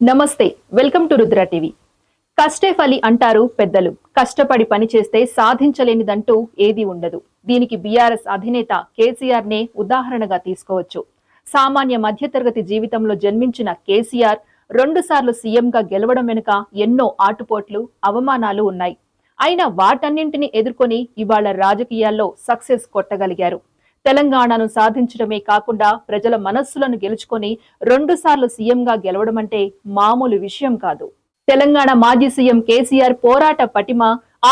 నమస్తే welcome to Rudra TV. కష్టే ఫలి అంటారు పెద్దలు. కష్టపడి పని చేస్తే సాధించలేనిదంటూ ఏది ఉండదు. దీనికి బీఆర్ఎస్ అధినేత కేసీఆర్ నే ఉదాహరణగా తీసుకోవచ్చు. సామాన్య మధ్యతరగతి జీవితంలో జన్మించిన కేసీఆర్ 2 సార్లు సీఎంగా గెలవడం వెనుక ఎన్నో ఆటుపోట్లు, అవమానాలు ఉన్నాయి. అయినా వాటన్నింటినీ ఎదుర్కొని ఇవాళ రాజకీయాల్లో సక్సెస్ కొట్టగలిగారు. తెలంగాణను సాధించడమే కాకుండా ప్రజల మనస్సులను గెలుచుకొని 2 సార్లు సీఎంగా గెలవడం అంటే మామూలు విషయం కాదు. తెలంగాణ మాజీ సీఎం కేసీఆర్ పోరాట పటిమ,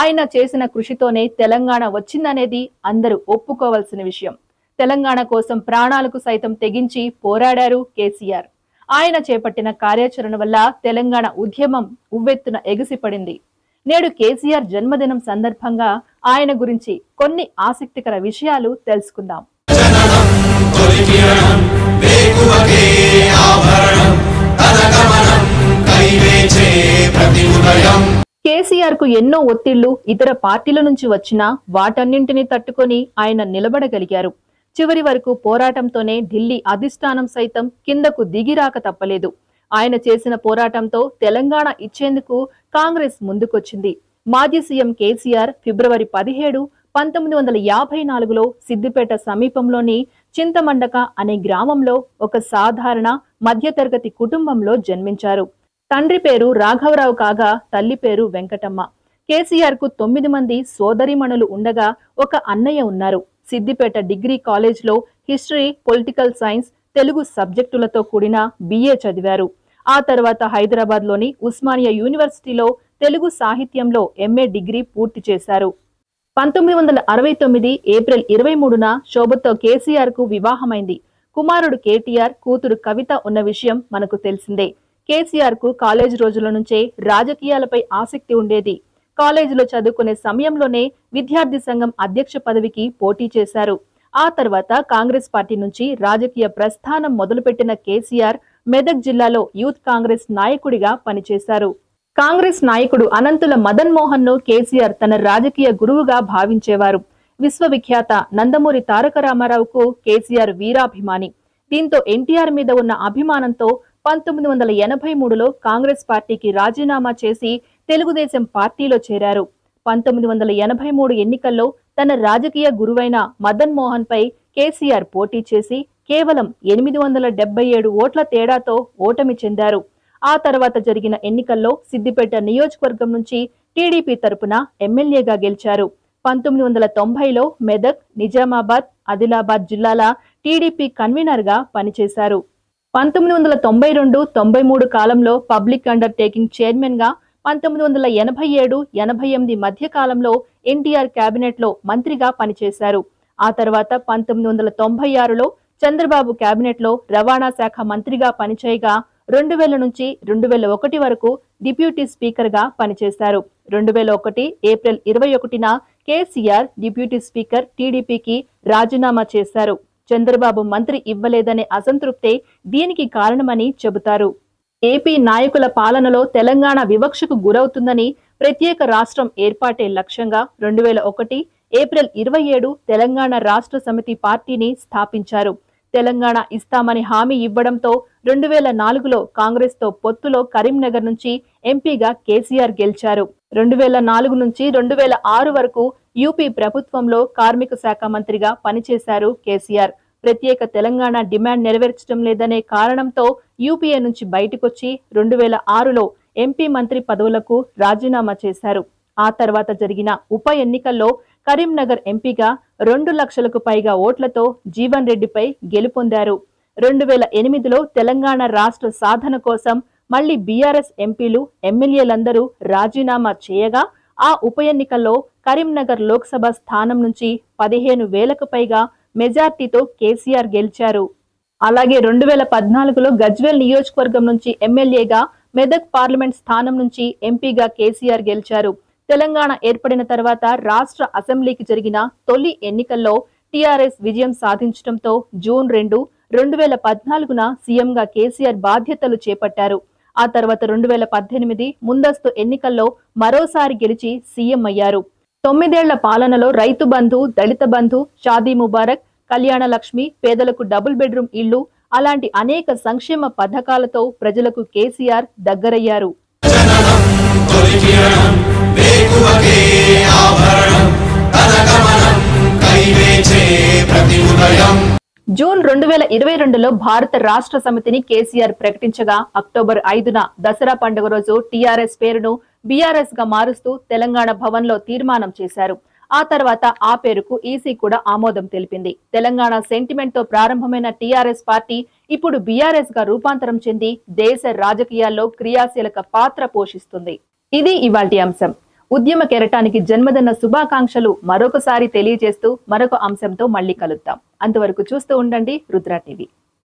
ఆయన చేసిన కృషితోనే తెలంగాణ వచ్చిందనేది అందరూ ఒప్పుకోవాల్సిన విషయం. తెలంగాణ కోసం ప్రాణాలకు సైతం తెగించి పోరాడారు కేసీఆర్. ఆయన చేపట్టిన కార్యాచరణ వల్ల తెలంగాణ ఉద్యమం ఉవ్వెత్తున ఎగిసిపడింది. నేడు కేసీఆర్ జన్మదినం సందర్భంగా ఆయన గురించి కొన్ని ఆసక్తికర విషయాలు తెలుసుకుందాం. కేసీఆర్ కు ఎన్నో ఒత్తిళ్లు ఇతర పార్టీల నుంచి వచ్చినా వాటన్నింటినీ తట్టుకొని ఆయన నిలబడగలిగారు. చివరి వరకు పోరాటంతోనే ఢిల్లీ అధిష్టానం సైతం కిందకు దిగిరాక తప్పలేదు. ఆయన చేసిన పోరాటంతో తెలంగాణ ఇచ్చేందుకు కాంగ్రెస్ ముందుకొచ్చింది. మాజీ సీఎం కేసీఆర్ ఫిబ్రవరి 17, 1954లో సిద్దిపేట సమీపంలోని చింతమండక అనే గ్రామంలో ఒక సాధారణ మధ్యతరగతి కుటుంబంలో జన్మించారు. తండ్రి పేరు రాఘవరావు కాగా తల్లి పేరు వెంకటమ్మ. కేసీఆర్ కు 9 మంది సోదరీమణులు ఉండగా ఒక అన్నయ్య ఉన్నారు. సిద్దిపేట డిగ్రీ కాలేజ్లో హిస్టరీ, పొలిటికల్ సైన్స్, తెలుగు సబ్జెక్టులతో కూడిన BA చదివారు. ఆ తర్వాత హైదరాబాద్ లోని ఉస్మానియా యూనివర్సిటీలో తెలుగు సాహిత్యంలో MA డిగ్రీ పూర్తి చేశారు. 1969 ఏప్రిల్ 23న శోభతో కేసీఆర్ కు వివాహమైంది. కుమారుడు కేటీఆర్, కూతురు కవిత ఉన్న విషయం మనకు తెలిసిందే. కేసీఆర్ కు కాలేజ్ రోజుల నుంచే రాజకీయాలపై ఆసక్తి ఉండేది. కాలేజీలో చదువుకునే సమయంలోనే విద్యార్థి సంఘం అధ్యక్ష పదవికి పోటీ చేశారు. ఆ తర్వాత కాంగ్రెస్ పార్టీ నుంచి రాజకీయ ప్రస్థానం మొదలుపెట్టిన కేసీఆర్ మెదక్ జిల్లాలో యూత్ కాంగ్రెస్ నాయకుడిగా పనిచేశారు. కాంగ్రెస్ నాయకుడు అనంతుల మదన్ మోహన్ ను కేసీఆర్ తన రాజకీయ గురువుగా భావించేవారు. విశ్వవిఖ్యాత నందమూరి తారక రామారావుకు కేసీఆర్ వీరాభిమాని. దీంతో ఎన్టీఆర్ మీద ఉన్న అభిమానంతో 1983లో కాంగ్రెస్ పార్టీకి రాజీనామా చేసి తెలుగుదేశం పార్టీలో చేరారు. 1983 ఎన్నికల్లో తన రాజకీయ గురువైన మదన్ మోహన్ పై కేసీఆర్ పోటీ చేసి కేవలం 877 ఓట్ల తేడాతో ఓటమి చెందారు. ఆ తర్వాత జరిగిన ఎన్నికల్లో సిద్దిపేట నియోజకవర్గం నుంచి టీడీపీ తరపున ఎమ్మెల్యేగా గెలిచారు. 1990లో మెదక్, నిజామాబాద్, ఆదిలాబాద్ జిల్లాల టీడీపీ కన్వీనర్ గా పనిచేశారు. 1992-93 కాలంలో పబ్లిక్ అండర్ టేకింగ్ చైర్మన్ గా, 1987-88 మధ్య కాలంలో ఎన్టీఆర్ కేబినెట్ లో మంత్రిగా పనిచేశారు. ఆ తర్వాత 1996లో చంద్రబాబు కేబినెట్ లో రవాణా శాఖ మంత్రిగా పనిచేయగా 2000 నుంచి 2001 వరకు డిప్యూటీ స్పీకర్ గా పనిచేశారు. 2001 ఏప్రిల్ 21న కేసీఆర్ డిప్యూటీ స్పీకర్ టీడీపీకి రాజీనామా చేశారు. చంద్రబాబు మంత్రి ఇవ్వలేదనే అసంతృప్తే దీనికి కారణమని చెబుతారు. ఏపీ నాయకుల పాలనలో తెలంగాణ వివక్షకు గురవుతుందని ప్రత్యేక రాష్ట్రం ఏర్పాటే లక్ష్యంగా 2001 ఏప్రిల్ 27 తెలంగాణ రాష్ట్ర సమితి పార్టీని స్థాపించారు. తెలంగాణ ఇస్తామని హామీ ఇవ్వడంతో 2004లో కాంగ్రెస్ తో పొత్తులో కరీంనగర్ నుంచి ఎంపీగా కేసీఆర్ గెలిచారు. 2004 నుంచి 2006 వరకు యూపీ ప్రభుత్వంలో కార్మిక శాఖ మంత్రిగా పనిచేశారు కేసీఆర్. ప్రత్యేక తెలంగాణ డిమాండ్ నెరవేర్చడం లేదనే కారణంతో యూపీఏ నుంచి బయటకొచ్చి 2006లో ఎంపీ మంత్రి పదవులకు రాజీనామా చేశారు. ఆ తర్వాత జరిగిన ఉప ఎన్నికల్లో కరీంనగర్ ఎంపీగా 2 లక్షలకు పైగా ఓట్లతో జీవన్ రెడ్డిపై గెలుపొందారు. 2008లో తెలంగాణ రాష్ట్ర సాధన కోసం మళ్లీ బీఆర్ఎస్ ఎంపీలు, ఎమ్మెల్యేలందరూ రాజీనామా చేయగా ఆ ఉప ఎన్నికల్లో కరీంనగర్ లోక్సభ స్థానం నుంచి 15,000కు పైగా మెజార్టీతో కేసీఆర్ గెలిచారు. అలాగే 2014లో గజ్వేల్ నియోజకవర్గం నుంచి ఎమ్మెల్యేగా, మెదక్ పార్లమెంట్ స్థానం నుంచి ఎంపీగా కేసీఆర్ గెలిచారు. తెలంగాణ ఏర్పడిన తర్వాత రాష్ట్ర అసెంబ్లీకి జరిగిన తొలి ఎన్నికల్లో టీఆర్ఎస్ విజయం సాధించడంతో జూన్ 2, 2014న సీఎంగా కేసీఆర్ బాధ్యతలు చేపట్టారు. ఆ తర్వాత 2018 ముందస్తు ఎన్నికల్లో మరోసారి గెలిచి సీఎం అయ్యారు. 9 ఏళ్ల పాలనలో రైతు బంధు, దళిత బంధు, షాదీ ముబారక్, కళ్యాణ లక్ష్మి, పేదలకు డబుల్ బెడ్రూమ్ ఇళ్లు, అలాంటి అనేక సంక్షేమ పథకాలతో ప్రజలకు కేసీఆర్ దగ్గరయ్యారు. జూన్ 2022లో భారత రాష్ట్ర సమితిని కేసీఆర్ ప్రకటించగా అక్టోబర్ 5న దసరా పండుగ రోజు టీఆర్ఎస్ పేరును బీఆర్ఎస్ గా మారుస్తూ తెలంగాణ భవన్ లో తీర్మానం చేశారు. ఆ తర్వాత ఆ పేరుకు ఈసీ కూడా ఆమోదం తెలిపింది. తెలంగాణ సెంటిమెంట్ తో ప్రారంభమైన టీఆర్ఎస్ పార్టీ ఇప్పుడు బీఆర్ఎస్ గా రూపాంతరం చెంది దేశ రాజకీయాల్లో క్రియాశీలక పాత్ర పోషిస్తుంది. ఇది ఇవాల్టి అంశం. ఉద్యమ కెరటానికి జన్మదిన శుభాకాంక్షలు మరొకసారి తెలియజేస్తూ మరొక అంశంతో మళ్ళీ కలుద్దాం. అంతవరకు చూస్తూ ఉండండి రుద్ర టీవీ.